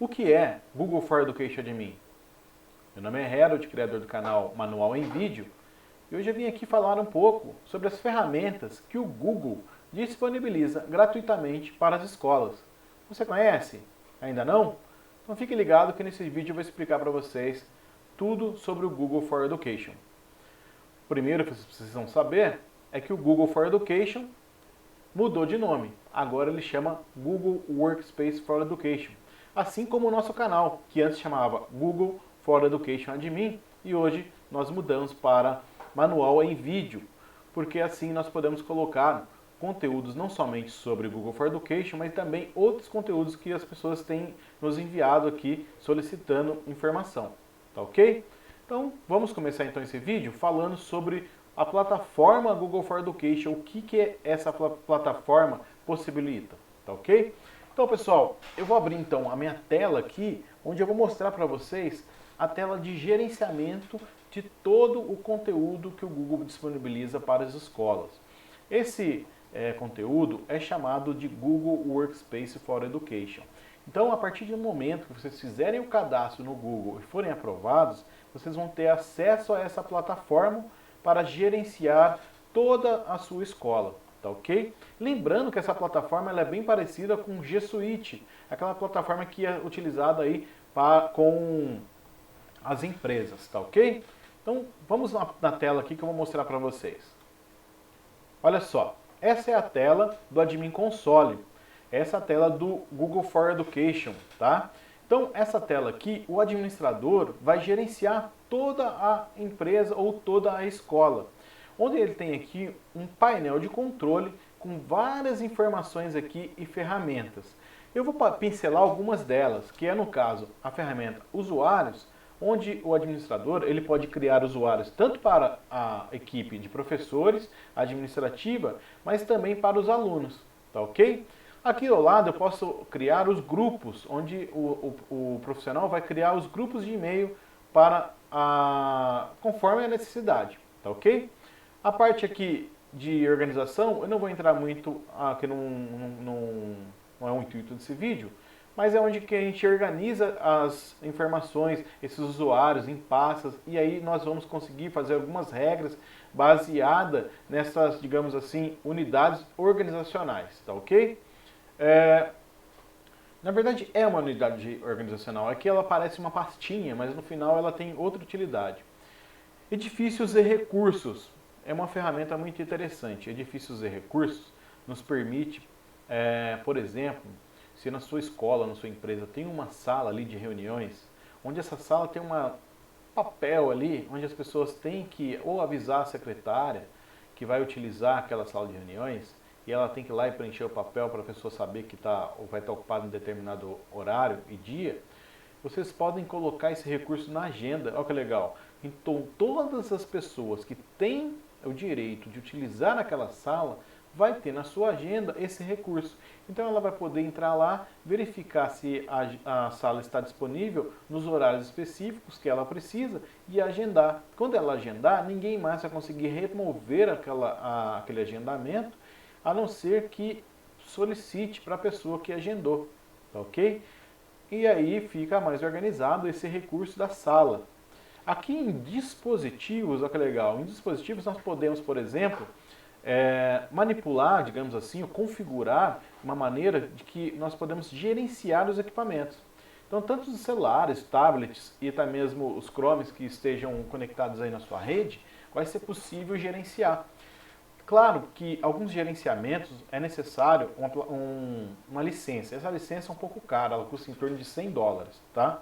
O que é Google for Education Admin? Meu nome é Harold, criador do canal Manual em Vídeo, e hoje eu vim aqui falar um pouco sobre as ferramentas que o Google disponibiliza gratuitamente para as escolas. Você conhece? Ainda não? Então fique ligado que nesse vídeo eu vou explicar para vocês tudo sobre o Google for Education. O primeiro que vocês precisam saber é que o Google for Education mudou de nome. Agora ele chama Google Workspace for Education. Assim como o nosso canal, que antes chamava Google for Education Admin, e hoje nós mudamos para Manual em Vídeo, porque assim nós podemos colocar conteúdos não somente sobre Google for Education, mas também outros conteúdos que as pessoas têm nos enviado aqui solicitando informação. Tá ok? Então vamos começar então esse vídeo falando sobre a plataforma Google for Education, o que essa plataforma possibilita, tá ok? Então pessoal, eu vou abrir então a minha tela aqui, onde eu vou mostrar para vocês a tela de gerenciamento de todo o conteúdo que o Google disponibiliza para as escolas. Esse conteúdo é chamado de Google Workspace for Education. Então, a partir do momento que vocês fizerem o cadastro no Google e forem aprovados, vocês vão ter acesso a essa plataforma para gerenciar toda a sua escola, tá ok? Lembrando que essa plataforma ela é bem parecida com o G Suite, aquela plataforma que é utilizada aí com as empresas, tá ok? Então vamos na tela aqui que eu vou mostrar para vocês. Olha só, essa é a tela do Admin Console, essa é a tela do Google for Education, tá? Então, essa tela aqui, o administrador vai gerenciar toda a empresa ou toda a escola, onde ele tem aqui um painel de controle com várias informações aqui e ferramentas. Eu vou pincelar algumas delas, que é no caso a ferramenta Usuários, onde o administrador ele pode criar usuários tanto para a equipe de professores, administrativa, mas também para os alunos, tá ok? Aqui ao lado eu posso criar os grupos, onde o profissional vai criar os grupos de e-mail conforme a necessidade, tá ok? A parte aqui de organização, eu não vou entrar muito, que não é o intuito desse vídeo, mas é onde que a gente organiza as informações, esses usuários em pastas, e aí nós vamos conseguir fazer algumas regras baseadas nessas, digamos assim, unidades organizacionais, tá ok? Na verdade é uma unidade organizacional, aqui ela parece uma pastinha, mas no final ela tem outra utilidade. Edifícios e recursos é uma ferramenta muito interessante. Edifícios e recursos nos permite, por exemplo, se na sua escola, na sua empresa tem uma sala ali de reuniões, onde essa sala tem um papel ali, onde as pessoas têm que ou avisar a secretária que vai utilizar aquela sala de reuniões, e ela tem que ir lá e preencher o papel para a pessoa saber que vai estar ocupada em determinado horário e dia, vocês podem colocar esse recurso na agenda. Olha que legal. Então, todas as pessoas que têm o direito de utilizar aquela sala, vai ter na sua agenda esse recurso. Então, ela vai poder entrar lá, verificar se a sala está disponível nos horários específicos que ela precisa e agendar. Quando ela agendar, ninguém mais vai conseguir remover aquele agendamento, a não ser que solicite para a pessoa que agendou, tá ok? E aí fica mais organizado esse recurso da sala. Aqui em dispositivos, olha que legal, em dispositivos nós podemos, por exemplo, manipular, digamos assim, ou configurar uma maneira de que nós podemos gerenciar os equipamentos. Então, tanto os celulares, tablets e até mesmo os Chromes que estejam conectados aí na sua rede, vai ser possível gerenciar. Claro que alguns gerenciamentos é necessário uma licença. Essa licença é um pouco cara, ela custa em torno de $100, tá?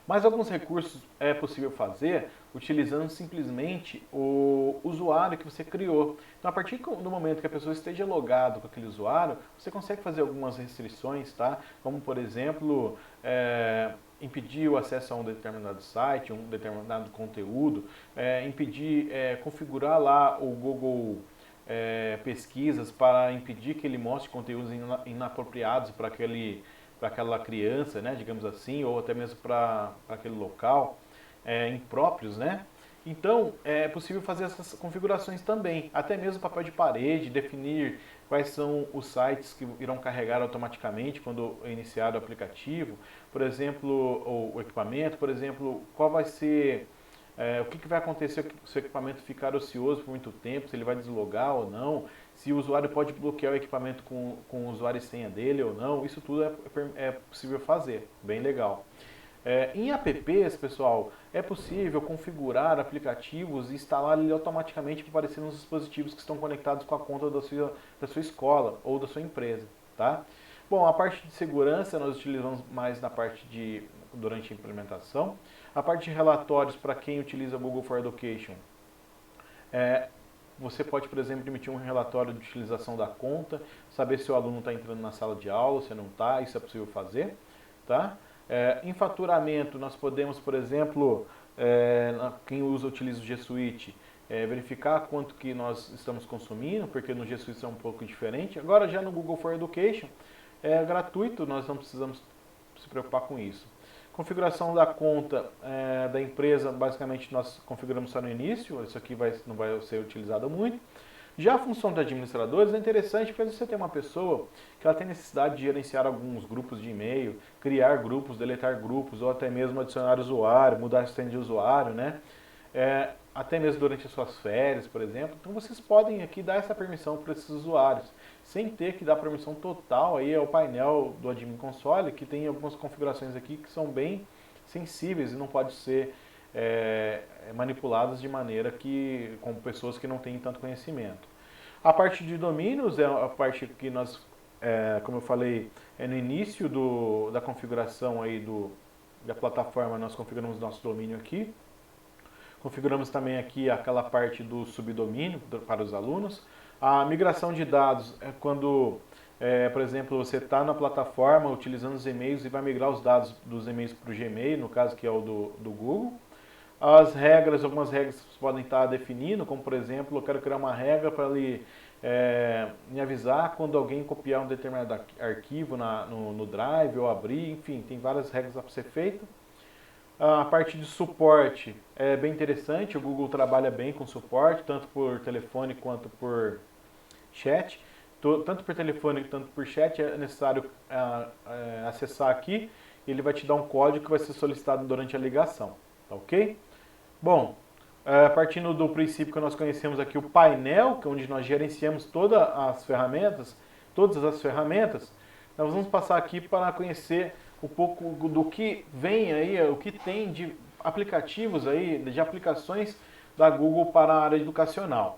Mas alguns recursos é possível fazer utilizando simplesmente o usuário que você criou. Então, a partir do momento que a pessoa esteja logado com aquele usuário, você consegue fazer algumas restrições, tá? Como, por exemplo, impedir o acesso a um determinado site, um determinado conteúdo, configurar lá o Google Pesquisas para impedir que ele mostre conteúdos inapropriados para aquela criança, né, digamos assim, ou até mesmo para aquele local, impróprios, né? Então, é possível fazer essas configurações também, até mesmo papel de parede, definir quais são os sites que irão carregar automaticamente quando iniciar o aplicativo, por exemplo, o equipamento, por exemplo, qual vai ser, o que vai acontecer se o seu equipamento ficar ocioso por muito tempo, se ele vai deslogar ou não, se o usuário pode bloquear o equipamento com o usuário e senha dele ou não, isso tudo é possível fazer, bem legal. Em apps, pessoal, é possível configurar aplicativos e instalar ele automaticamente para aparecer nos dispositivos que estão conectados com a conta da sua escola ou da sua empresa, tá? Bom, a parte de segurança nós utilizamos mais durante a implementação. A parte de relatórios para quem utiliza o Google for Education, você pode, por exemplo, emitir um relatório de utilização da conta, saber se o aluno está entrando na sala de aula, se não está, isso é possível fazer, tá? Em faturamento, nós podemos, por exemplo, quem utiliza o G Suite, verificar quanto que nós estamos consumindo, porque no G Suite é um pouco diferente. Agora, já no Google for Education, é gratuito, nós não precisamos se preocupar com isso. Configuração da conta da empresa, basicamente nós configuramos só no início, isso aqui não vai ser utilizado muito. Já a função de administradores é interessante porque você tem uma pessoa que ela tem necessidade de gerenciar alguns grupos de e-mail, criar grupos, deletar grupos, ou até mesmo adicionar usuário, mudar assistente de usuário, né? Até mesmo durante as suas férias, por exemplo. Então vocês podem aqui dar essa permissão para esses usuários, sem ter que dar permissão total aí ao painel do Admin Console, que tem algumas configurações aqui que são bem sensíveis e não pode ser manipuladas de maneira que com pessoas que não têm tanto conhecimento. A parte de domínios é a parte que nós, como eu falei, no início da configuração aí da plataforma, nós configuramos nosso domínio aqui. Configuramos também aqui aquela parte do subdomínio para os alunos. A migração de dados é quando, por exemplo, você está na plataforma utilizando os e-mails e vai migrar os dados dos e-mails para o Gmail, no caso que é o do Google. As regras, algumas regras vocês podem estar definindo, como por exemplo, eu quero criar uma regra para ele me avisar quando alguém copiar um determinado arquivo no Drive ou abrir, enfim, tem várias regras para ser feito. A parte de suporte é bem interessante, o Google trabalha bem com suporte, tanto por telefone quanto por chat. Tanto por telefone quanto por chat é necessário acessar aqui, ele vai te dar um código que vai ser solicitado durante a ligação, tá ok? Bom, partindo do princípio que nós conhecemos aqui o painel, que é onde nós gerenciamos todas as ferramentas, nós vamos passar aqui para conhecer um pouco do que vem aí, o que tem de aplicativos aí, de aplicações da Google para a área educacional.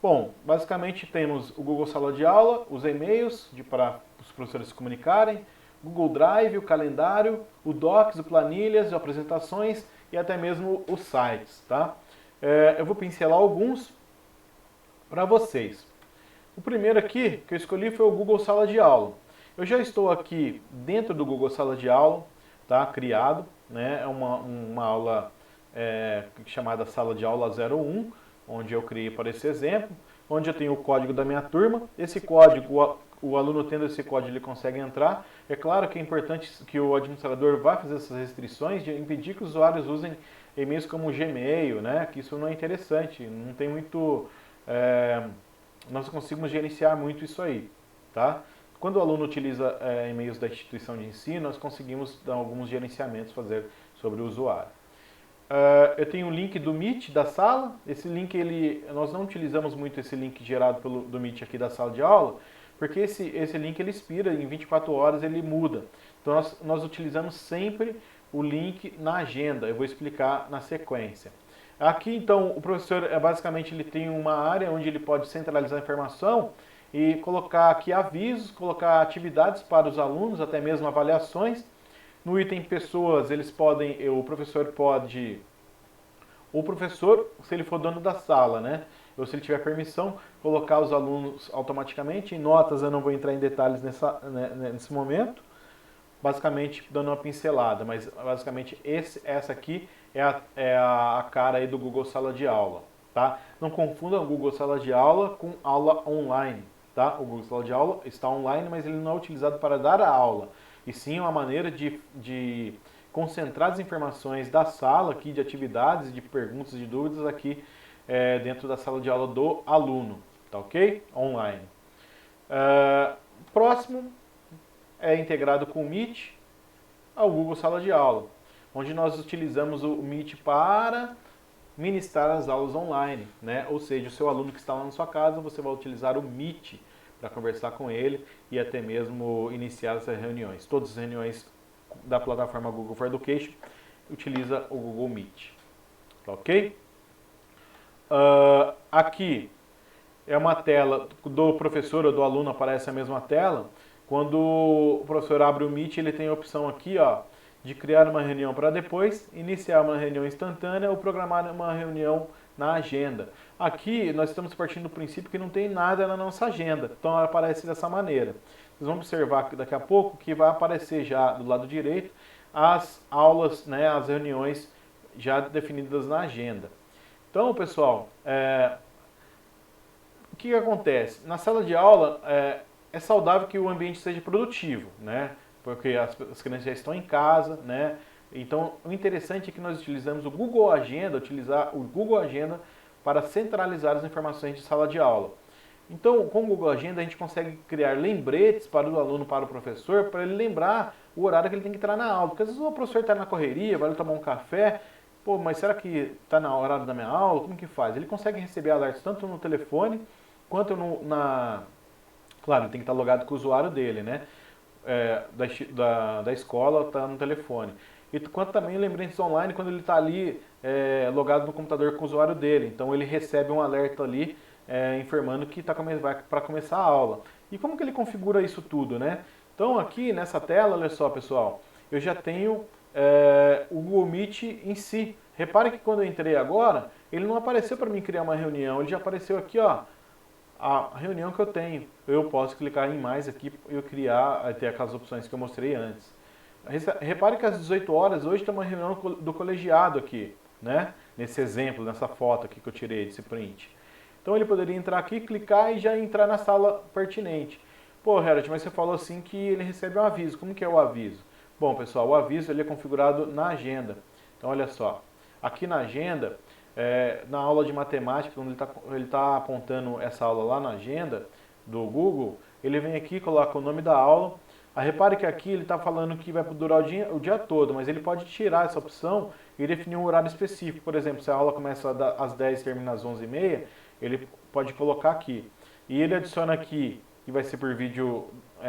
Bom, basicamente temos o Google Sala de Aula, os e-mails para os professores se comunicarem, Google Drive, o calendário, o Docs, o planilhas, apresentações e até mesmo os sites, tá? Eu vou pincelar alguns para vocês. O primeiro aqui que eu escolhi foi o Google Sala de Aula. Eu já estou aqui dentro do Google Sala de Aula, tá? Criado, né? É uma aula chamada Sala de Aula 01, onde eu criei para esse exemplo, onde eu tenho o código da minha turma. Esse código, o aluno tendo esse código, ele consegue entrar. É claro que é importante que o administrador vá fazer essas restrições de impedir que os usuários usem e-mails como o Gmail, né? Que isso não é interessante, não tem muito... nós conseguimos gerenciar muito isso aí, tá? Quando o aluno utiliza e-mails da instituição de ensino, nós conseguimos dar alguns gerenciamentos fazer sobre o usuário. Eu tenho o link do Meet da sala. Esse link, nós não utilizamos muito esse link gerado do Meet aqui da sala de aula, porque esse link ele expira, em 24 horas ele muda. Então nós utilizamos sempre o link na agenda, eu vou explicar na sequência. Aqui então o professor basicamente ele tem uma área onde ele pode centralizar a informação e colocar aqui avisos, colocar atividades para os alunos, até mesmo avaliações. No item pessoas, o professor, se ele for dono da sala, né? Ou se ele tiver permissão, colocar os alunos automaticamente. Em notas eu não vou entrar em detalhes nesse momento, basicamente dando uma pincelada, mas basicamente essa aqui é a cara aí do Google Sala de Aula, tá? Não confundam o Google Sala de Aula com aula online, tá? O Google Sala de Aula está online, mas ele não é utilizado para dar a aula, e sim uma maneira de concentrar as informações da sala aqui, de atividades, de perguntas, de dúvidas aqui dentro da sala de aula do aluno, tá ok? Online. Próximo é integrado com o Meet ao Google Sala de Aula, onde nós utilizamos o Meet para ministrar as aulas online, né? Ou seja, o seu aluno que está lá na sua casa, você vai utilizar o Meet para conversar com ele e até mesmo iniciar essas reuniões. Todas as reuniões da plataforma Google for Education utiliza o Google Meet, tá ok? Aqui é uma tela do professor ou do aluno, aparece a mesma tela. Quando o professor abre o Meet, ele tem a opção aqui, ó, de criar uma reunião para depois, iniciar uma reunião instantânea ou programar uma reunião na agenda. Aqui nós estamos partindo do princípio que não tem nada na nossa agenda, então ela aparece dessa maneira. Vocês vão observar daqui a pouco que vai aparecer já do lado direito as aulas, né, as reuniões já definidas na agenda. Então, pessoal, o que acontece? Na sala de aula, é saudável que o ambiente seja produtivo, né? Porque as crianças já estão em casa, né? Então, o interessante é que nós utilizamos o Google Agenda, utilizar o Google Agenda para centralizar as informações de sala de aula. Então, com o Google Agenda, a gente consegue criar lembretes para o aluno, para o professor, para ele lembrar o horário que ele tem que entrar na aula. Porque às vezes o professor está na correria, vai tomar um café, pô, mas será que está na hora da minha aula? Como que faz? Ele consegue receber alertas tanto no telefone, quanto Claro, ele tem que estar logado com o usuário dele, né? Da escola, está no telefone. E quanto também lembretes online, quando ele está ali logado no computador com o usuário dele. Então ele recebe um alerta ali informando que vai para começar a aula. E como que ele configura isso tudo, né? Então aqui nessa tela, olha só pessoal, eu já tenho o Google Meet em si. Repare que quando eu entrei agora, ele não apareceu para mim criar uma reunião, ele já apareceu aqui, ó, a reunião que eu tenho. Eu posso clicar em mais aqui e criar, ter aquelas opções que eu mostrei antes. Repare que às 18 horas, hoje tem uma reunião do colegiado aqui, né? Nesse exemplo, nessa foto aqui que eu tirei desse print. Então ele poderia entrar aqui, clicar e já entrar na sala pertinente. Pô, Herbert, mas você falou assim que ele recebe um aviso. Como que é o aviso? Bom, pessoal, o aviso ele é configurado na agenda. Então, olha só. Aqui na agenda, na aula de matemática, quando ele tá apontando essa aula lá na agenda do Google, ele vem aqui, coloca o nome da aula. Repare que aqui ele está falando que vai durar o dia todo, mas ele pode tirar essa opção e definir um horário específico. Por exemplo, se a aula começa às 10 e termina às 11h30, ele pode colocar aqui. E ele adiciona aqui, que vai ser por vídeo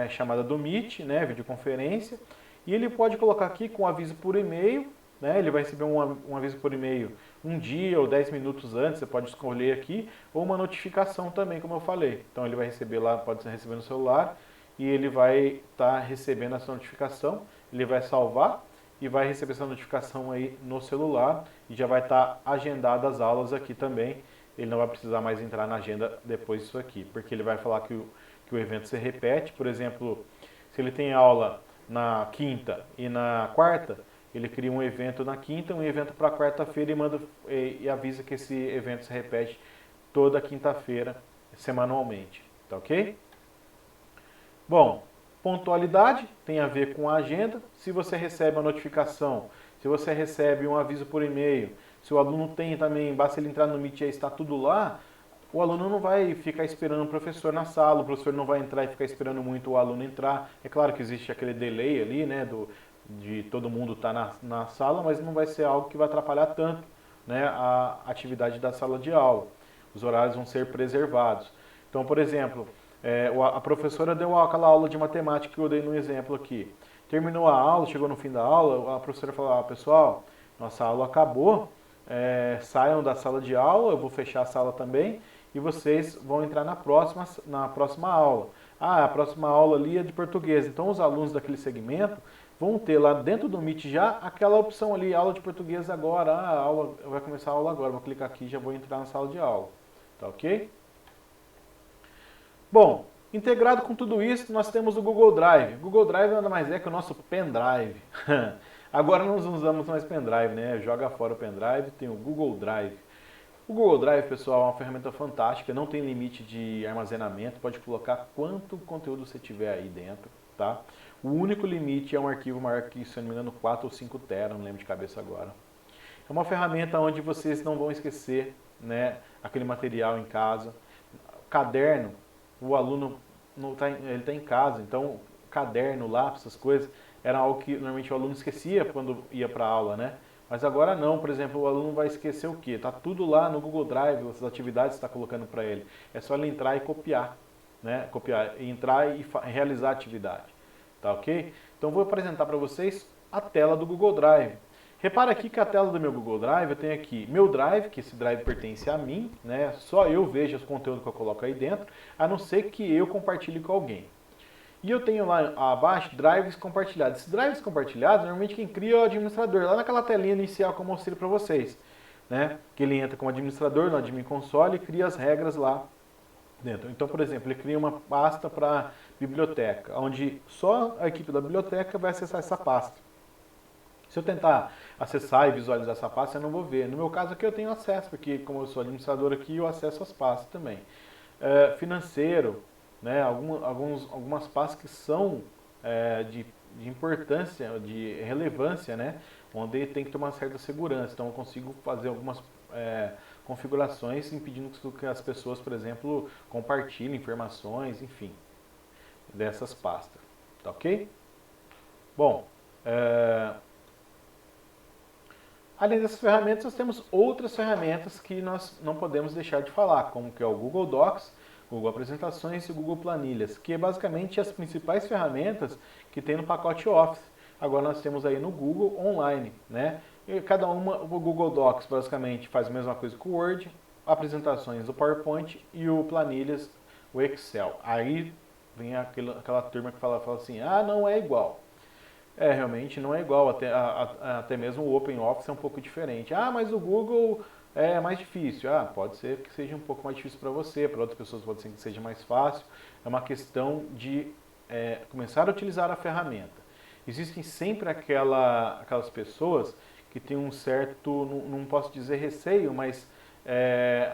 chamada do Meet, né, videoconferência. E ele pode colocar aqui com aviso por e-mail, né, ele vai receber um aviso por e-mail um dia ou 10 minutos antes, você pode escolher aqui, ou uma notificação também, como eu falei. Então ele vai receber lá, pode receber no celular, e ele vai estar recebendo essa notificação, ele vai salvar e vai receber essa notificação aí no celular e já vai estar agendado as aulas aqui também. Ele não vai precisar mais entrar na agenda depois disso aqui, porque ele vai falar que o evento se repete. Por exemplo, se ele tem aula na quinta e na quarta, ele cria um evento na quinta, um evento para quarta-feira e avisa que esse evento se repete toda quinta-feira, semanalmente, tá ok? Bom, pontualidade tem a ver com a agenda. Se você recebe uma notificação, se você recebe um aviso por e-mail, se o aluno tem também, basta ele entrar no Meet e está tudo lá, o aluno não vai ficar esperando o professor na sala, o professor não vai entrar e ficar esperando muito o aluno entrar. É claro que existe aquele delay ali, né, de todo mundo estar na sala, mas não vai ser algo que vai atrapalhar tanto, né, a atividade da sala de aula. Os horários vão ser preservados. Então, por exemplo, a professora deu aquela aula de matemática que eu dei no exemplo aqui. Terminou a aula, chegou no fim da aula, a professora falou, pessoal, nossa aula acabou, saiam da sala de aula, eu vou fechar a sala também, e vocês vão entrar na próxima aula. A próxima aula ali é de português, então os alunos daquele segmento vão ter lá dentro do Meet já aquela opção ali, aula de português agora, vai começar a aula agora, vou clicar aqui e já vou entrar na sala de aula, tá ok? Bom, integrado com tudo isso, nós temos o Google Drive. O Google Drive nada mais é que o nosso pendrive. Agora nós não usamos mais pendrive, né? Joga fora o pendrive, tem o Google Drive. O Google Drive, pessoal, é uma ferramenta fantástica, não tem limite de armazenamento, pode colocar quanto conteúdo você tiver aí dentro, tá? O único limite é um arquivo maior que, se eu não me engano, 4 ou 5 TB, não lembro de cabeça agora. É uma ferramenta onde vocês não vão esquecer, né, aquele material em casa. Caderno, o aluno ele tá em casa, então caderno, lápis, essas coisas, era algo que normalmente o aluno esquecia quando ia para a aula, né? Mas agora não, por exemplo, o aluno vai esquecer o quê? Tá tudo lá no Google Drive, essas atividades que está colocando para ele. É só ele entrar e copiar, né? Copiar, entrar e realizar a atividade, tá ok? Então vou apresentar para vocês a tela do Google Drive. Repara aqui que a tela do meu Google Drive, eu tenho aqui meu Drive, que esse Drive pertence a mim, né? Só eu vejo os conteúdos que eu coloco aí dentro, a não ser que eu compartilhe com alguém. E eu tenho lá abaixo drives compartilhados. Esses drives compartilhados, normalmente quem cria é o administrador, lá naquela telinha inicial que eu mostrei para vocês, né? Que ele entra como administrador no Admin Console e cria as regras lá dentro. Então, por exemplo, ele cria uma pasta para biblioteca, onde só a equipe da biblioteca vai acessar essa pasta. Se eu tentar acessar e visualizar essa pasta, eu não vou ver. No meu caso aqui eu tenho acesso, porque como eu sou administrador aqui, eu acesso as pastas também. Financeiro, né, algumas pastas que são de importância, de relevância, né, onde tem que tomar certa segurança. Então eu consigo fazer algumas configurações impedindo que as pessoas, por exemplo, compartilhem informações, enfim, dessas pastas. Tá ok? Bom, além dessas ferramentas, nós temos outras ferramentas que nós não podemos deixar de falar, como que é o Google Docs, Google Apresentações e Google Planilhas, que é basicamente as principais ferramentas que tem no pacote Office. Agora nós temos aí no Google Online, né? E cada uma, o Google Docs basicamente faz a mesma coisa que o Word, apresentações do PowerPoint e o Planilhas, o Excel. Aí vem aquela turma que fala assim, ah, não é igual. Realmente não é igual, até mesmo o OpenOffice é um pouco diferente. Ah, mas o Google é mais difícil. Ah, pode ser que seja um pouco mais difícil para você, para outras pessoas pode ser que seja mais fácil. É uma questão de começar a utilizar a ferramenta. Existem sempre aquelas pessoas que têm um certo, não posso dizer receio, mas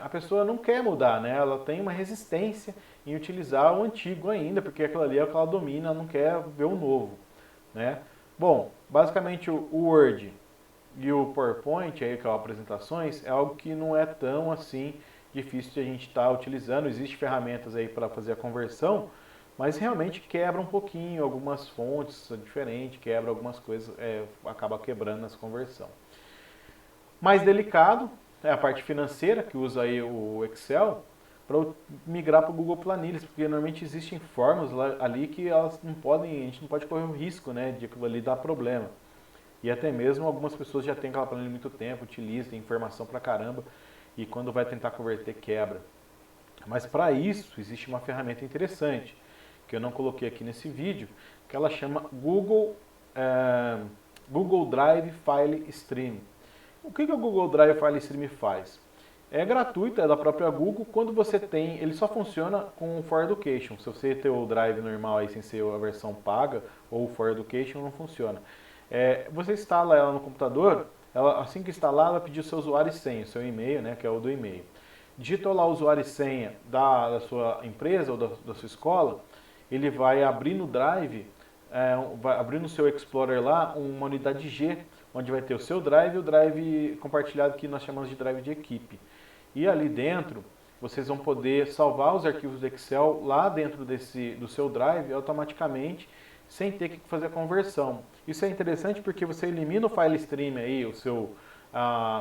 a pessoa não quer mudar, né? Ela tem uma resistência em utilizar o antigo ainda, porque aquilo ali é o que ela domina, ela não quer ver o novo, né? Bom, basicamente o Word e o PowerPoint, aí, que é o apresentações, é algo que não é tão assim difícil de a gente estar utilizando. Existem ferramentas aí para fazer a conversão, mas realmente quebra um pouquinho, algumas fontes são diferentes, quebra algumas coisas, acaba quebrando essa conversão. Mais delicado é a parte financeira, que usa aí o Excel, para migrar para o Google Planilhas, porque normalmente existem formas ali que elas não podem, a gente não pode correr o risco, né, de aquilo ali dar problema. E até mesmo algumas pessoas já têm aquela planilha há muito tempo, utilizam, tem informação pra caramba, e quando vai tentar converter, quebra. Mas para isso, existe uma ferramenta interessante, que eu não coloquei aqui nesse vídeo, que ela chama Google Drive File Stream. O que o Google Drive File Stream faz? É gratuito, é da própria Google. Quando você tem, ele só funciona com o For Education. Se você ter o Drive normal aí sem ser a versão paga ou o For Education, não funciona. Você instala ela no computador, assim que instalar, ela vai pedir o seu usuário e senha, o seu e-mail, né, que é o do e-mail. Digitou lá o usuário e senha da sua empresa ou da sua escola, ele vai abrir no Drive, vai abrir no seu Explorer lá uma unidade G, onde vai ter o seu Drive e o Drive compartilhado que nós chamamos de Drive de equipe. E ali dentro, vocês vão poder salvar os arquivos do Excel lá dentro do seu Drive automaticamente, sem ter que fazer a conversão. Isso é interessante porque você elimina o file stream aí, o seu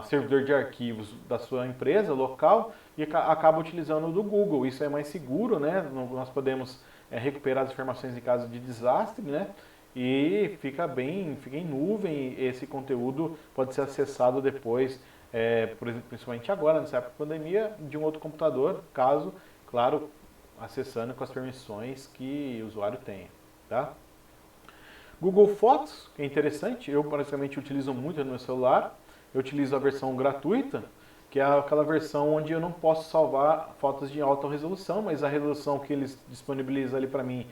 servidor de arquivos da sua empresa local e acaba utilizando o do Google. Isso é mais seguro, né? Nós podemos recuperar as informações em caso de desastre, né? E fica em nuvem, e esse conteúdo pode ser acessado depois, por exemplo, principalmente agora, nessa época de pandemia, de um outro computador, caso, claro, acessando com as permissões que o usuário tenha, tá? Google Fotos, que é interessante, eu basicamente utilizo muito no meu celular, eu utilizo a versão gratuita, que é aquela versão onde eu não posso salvar fotos de alta resolução, mas a resolução que eles disponibilizam ali para mim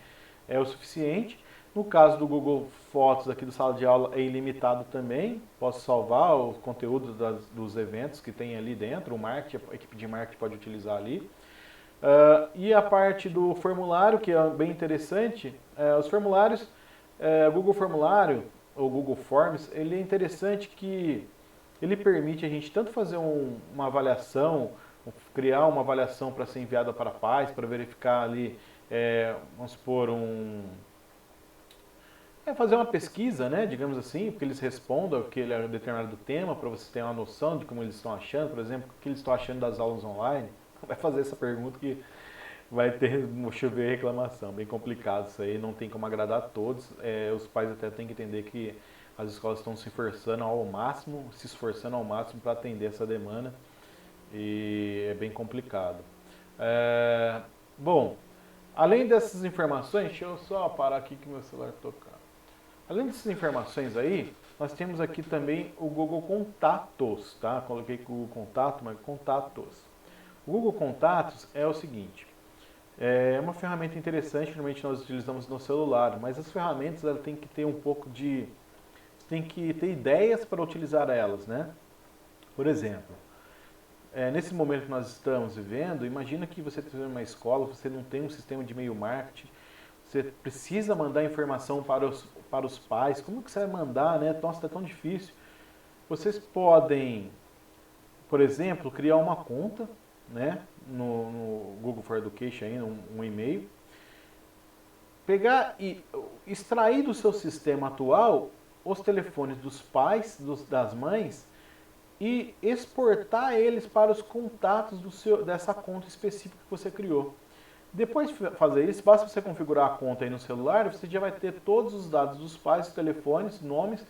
é o suficiente. No caso do Google Fotos aqui do Sala de Aula é ilimitado também, posso salvar o conteúdo dos eventos que tem ali dentro, a equipe de marketing pode utilizar ali. E a parte do formulário, que é bem interessante, os formulários, o Google Formulário, ou Google Forms, ele é interessante que ele permite a gente tanto fazer uma avaliação, criar uma avaliação para ser enviada para pais, para verificar ali vamos supor, fazer uma pesquisa, né, digamos assim, porque eles respondam aquele determinado tema, para você ter uma noção de como eles estão achando, por exemplo, o que eles estão achando das aulas online. Vai fazer essa pergunta que vai ter chover reclamação, bem complicado isso aí, não tem como agradar a todos. Os pais até têm que entender que as escolas estão se esforçando ao máximo, para atender essa demanda e é bem complicado. Bom, além dessas informações, deixa eu só parar aqui que meu celular tocar. Além dessas informações aí, nós temos aqui também o Google Contatos, tá? Coloquei Google Contato, mas Contatos. O Google Contatos é o seguinte, é uma ferramenta interessante, normalmente nós utilizamos no celular, mas as ferramentas ela tem que ter um pouco de... Você tem que ter ideias para utilizar elas, né? Por exemplo, nesse momento que nós estamos vivendo, imagina que você tem uma escola, você não tem um sistema de e-mail marketing, você precisa mandar informação para os pais, como que você vai mandar, né? Nossa, está tão difícil. Vocês podem, por exemplo, criar uma conta, né, no Google for Education, aí, um e-mail, pegar e extrair do seu sistema atual os telefones dos pais, das mães, e exportar eles para os contatos dessa conta específica que você criou. Depois de fazer isso, basta você configurar a conta aí no celular, você já vai ter todos os dados dos pais, telefones, nomes,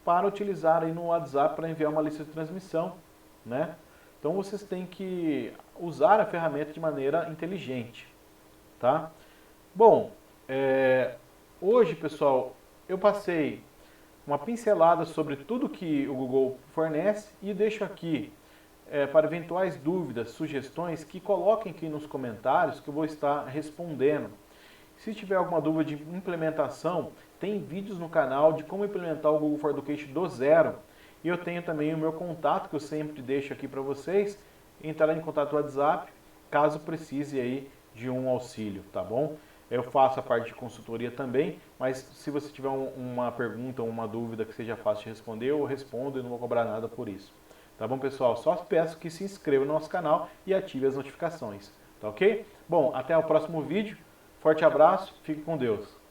para utilizar aí no WhatsApp para enviar uma lista de transmissão, né? Então vocês têm que usar a ferramenta de maneira inteligente, tá? Bom, hoje, pessoal, eu passei uma pincelada sobre tudo que o Google fornece e deixo aqui para eventuais dúvidas, sugestões, que coloquem aqui nos comentários que eu vou estar respondendo. Se tiver alguma dúvida de implementação, tem vídeos no canal de como implementar o Google for Education do zero. E eu tenho também o meu contato, que eu sempre deixo aqui para vocês, entrar em contato no WhatsApp, caso precise aí de um auxílio, tá bom? Eu faço a parte de consultoria também, mas se você tiver uma pergunta ou uma dúvida que seja fácil de responder, eu respondo e não vou cobrar nada por isso. Tá bom, pessoal? Só peço que se inscreva no nosso canal e ative as notificações, tá ok? Bom, até o próximo vídeo. Forte abraço, fique com Deus.